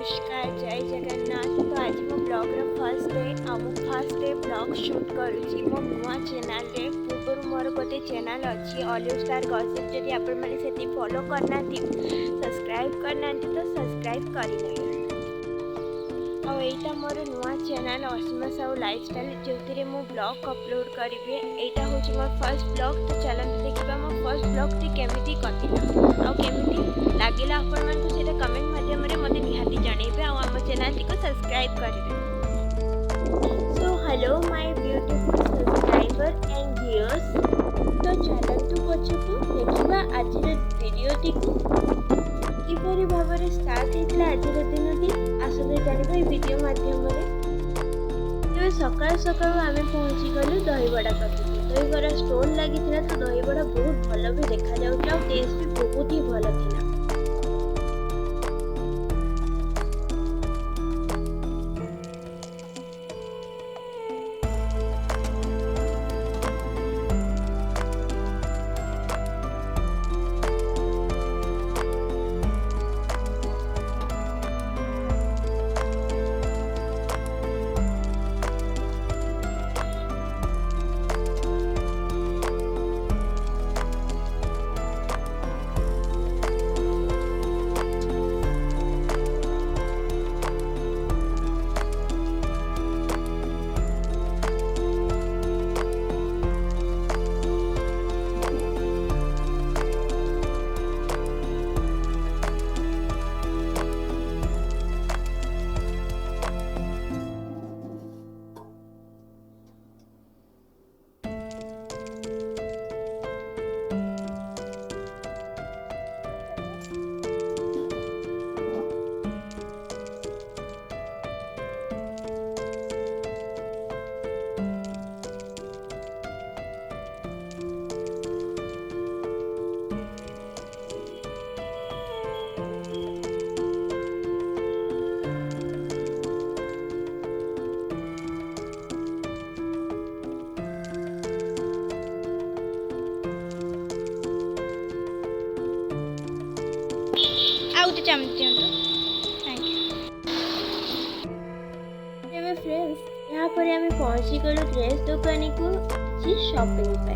नमस्कार जय जगन्नाथ। तो आज मो ब्लॉगर first day first day blog shoot करुँची मो नुआ चैनल रे। पूर्व मोर गोटे चैनल अच्छी ऑलिव स्टार गॉसिप जदि आपण मैंने से फॉलो करना सब्सक्राइब करना तो सब्सक्राइब कर आईटा मोर नुआ चैनल असीमा साहू लाइफस्टाइल जो मु ब्लॉग अपलोड करी। यहाँ हूँ मोर फर्स्ट ब्लॉग। तो चलते देखा मो फर्स्ट ब्लॉग टी केमिति कटिला आमिति लगिला आपण मानक से कमेंट माध्यम मत निहाती जनइबे आम चैनल टी को सब्सक्राइब करेंगे। So hello my beautiful subscriber and viewers. तो चलतु पछकु देखा आज वीडियोटी किपरि भाव स्टार्ट होता आज दिनटी आसते जाना वीडियो माध्यम तेज सकाल सकाल आम पहुँची गलु दहीबड़ा पाखक। दहीबड़ा स्टोर लगी तो दहीबड़ा बहुत भल भी देखा जाऊँ टेस्ट भी बहुत ही भल था। फ्रेंड्स यहाँ पर आम पहुँची गलु ड्रेस दुकानी को शॉपिंग पे।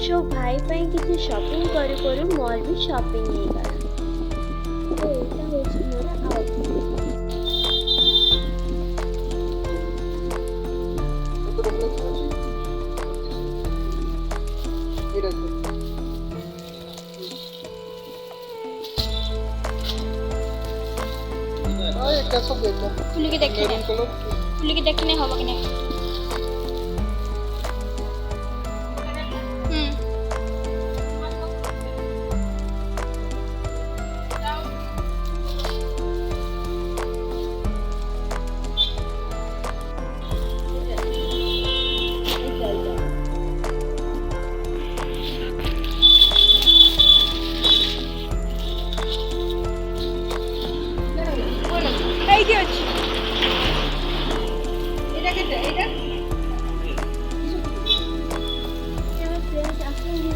सो भाई पाई किसी शॉपिंग करू करू मोर भी शॉपिंग नहीं करा। तो यहाँ हूँ मोर आउटफिट। खुली देखने हम कि नहीं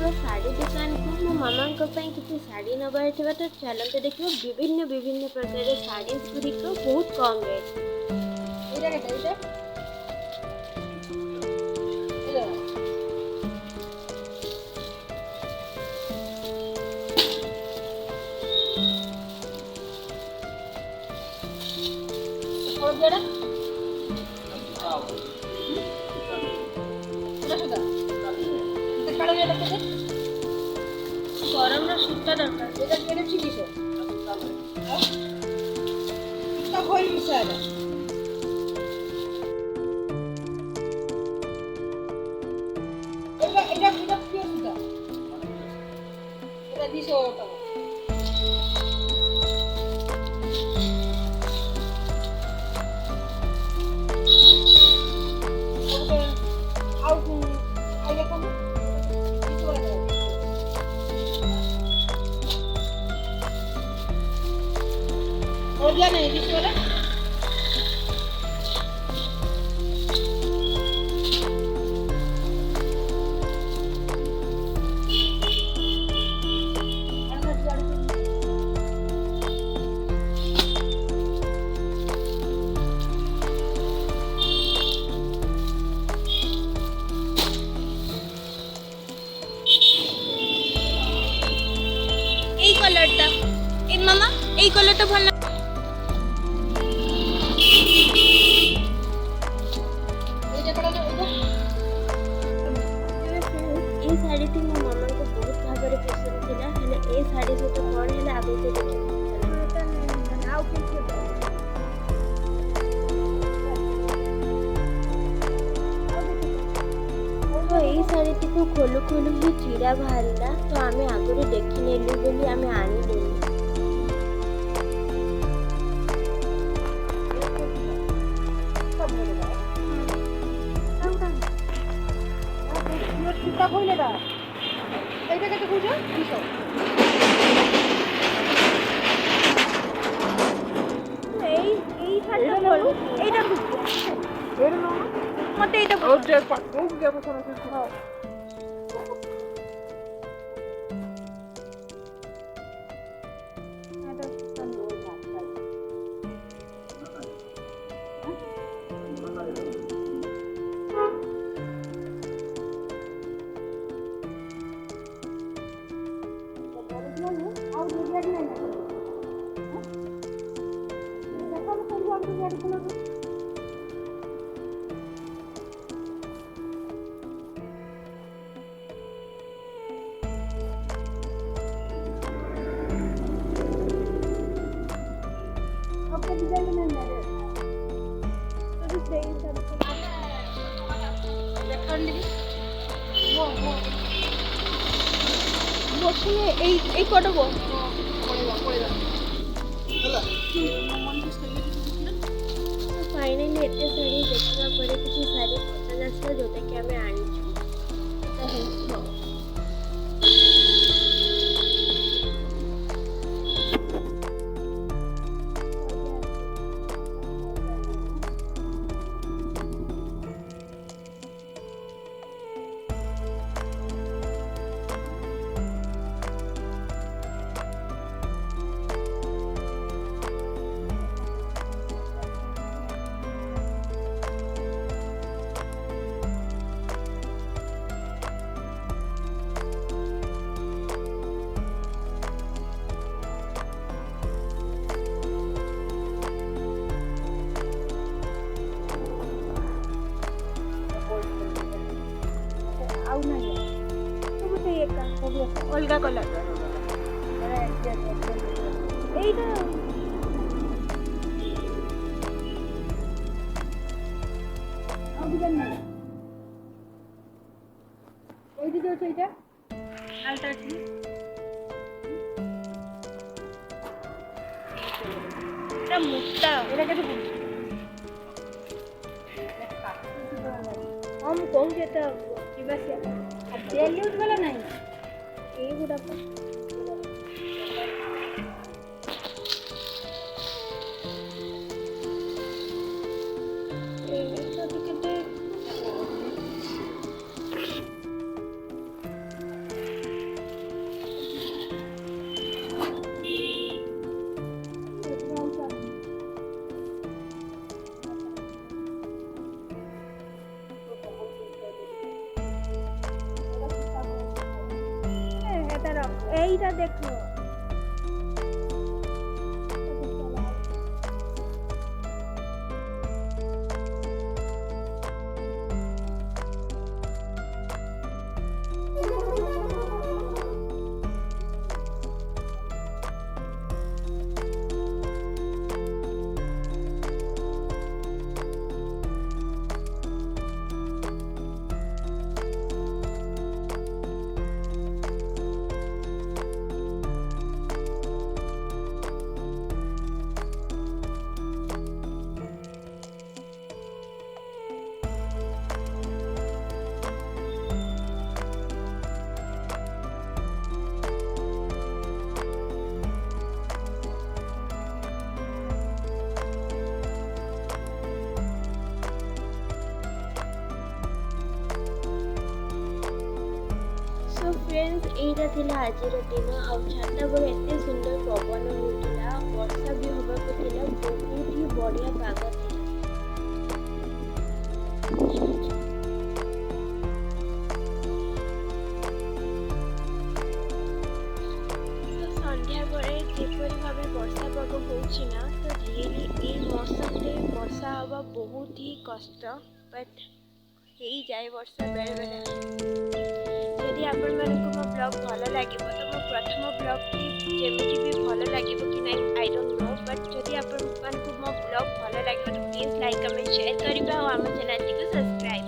साड़ी दुकान को मो मामा किसी साड़ी नबार थी। तो चलते देखिए विभिन्न विभिन्न प्रकार साड़ी गुड़िक बहुत कम रेट। गरम सूता दरकार हो गया नहीं बीच वाला এই কালারটা এই মামা এই কালারটা ভালো না এই ଶାଢ଼ୀଟି ମୋ ମାମାଙ୍କୁ ବହୁତ ଭାବରେ ପସନ୍ଦ ଥିଲା ହେଲେ ଏ ଶାଢ଼ୀ ସହିତ କ'ଣ ହେଲେ ଆଗକୁ ତ ଏଇ ଶାଢ଼ୀଟିକୁ ଖୋଲୁ ଖୋଲୁ ହିଁ ଚିରା ବାହାରିଲା ତ ଆମେ ଆଗରୁ ଦେଖିନେଲୁ ବୋଲି ଆମେ ଆଣିଲୁନି চিন্তা কইলে দা এইটা কত কইছো 200 এই এই শাড়িটা খোল এইটা এর নাম মতে এইটা ওটা পাকো গেব কোন কিছু এই কটবো फाइनाली एते साड़ी देखला परे किसी साड़ी पसंद आसला जोटा कि हमें आनिछु अलगा कलर এইটা এই যে হচ্ছে এটা আলটা আছে এটা মোটা এটা কত পড়ছে हम कहूँगे तो কিবাসিয়া আর ডেলি ইউজ वाला নাই এইগুলা এইটা দেখো फ्रेंड्स एटा थिला आजिर दिन आउ छाता पर एते सुंदर पवन होतिला वर्षा भी होबाको थिला बहुत ही बढ़िया पाग थिला। तो संध्या बळे जेपरि भाबे वर्षा पाग होछि ना तो रियली ए मौसम रे वर्षा हवा बहुत ही कष्ट बट हेई जाए वर्षा बेले बेले। जदि आपण मानक मो ब्लॉग भल लगे तो मो प्रथम ब्लॉग टी जेमिति भी भल लगे कि नहीं आई डोंट नो बट जदि आपण मानक मो ब्लॉग भल लगे तो प्लीज लाइक कमेंट शेयर करिबा और हम चैनल को सब्सक्राइब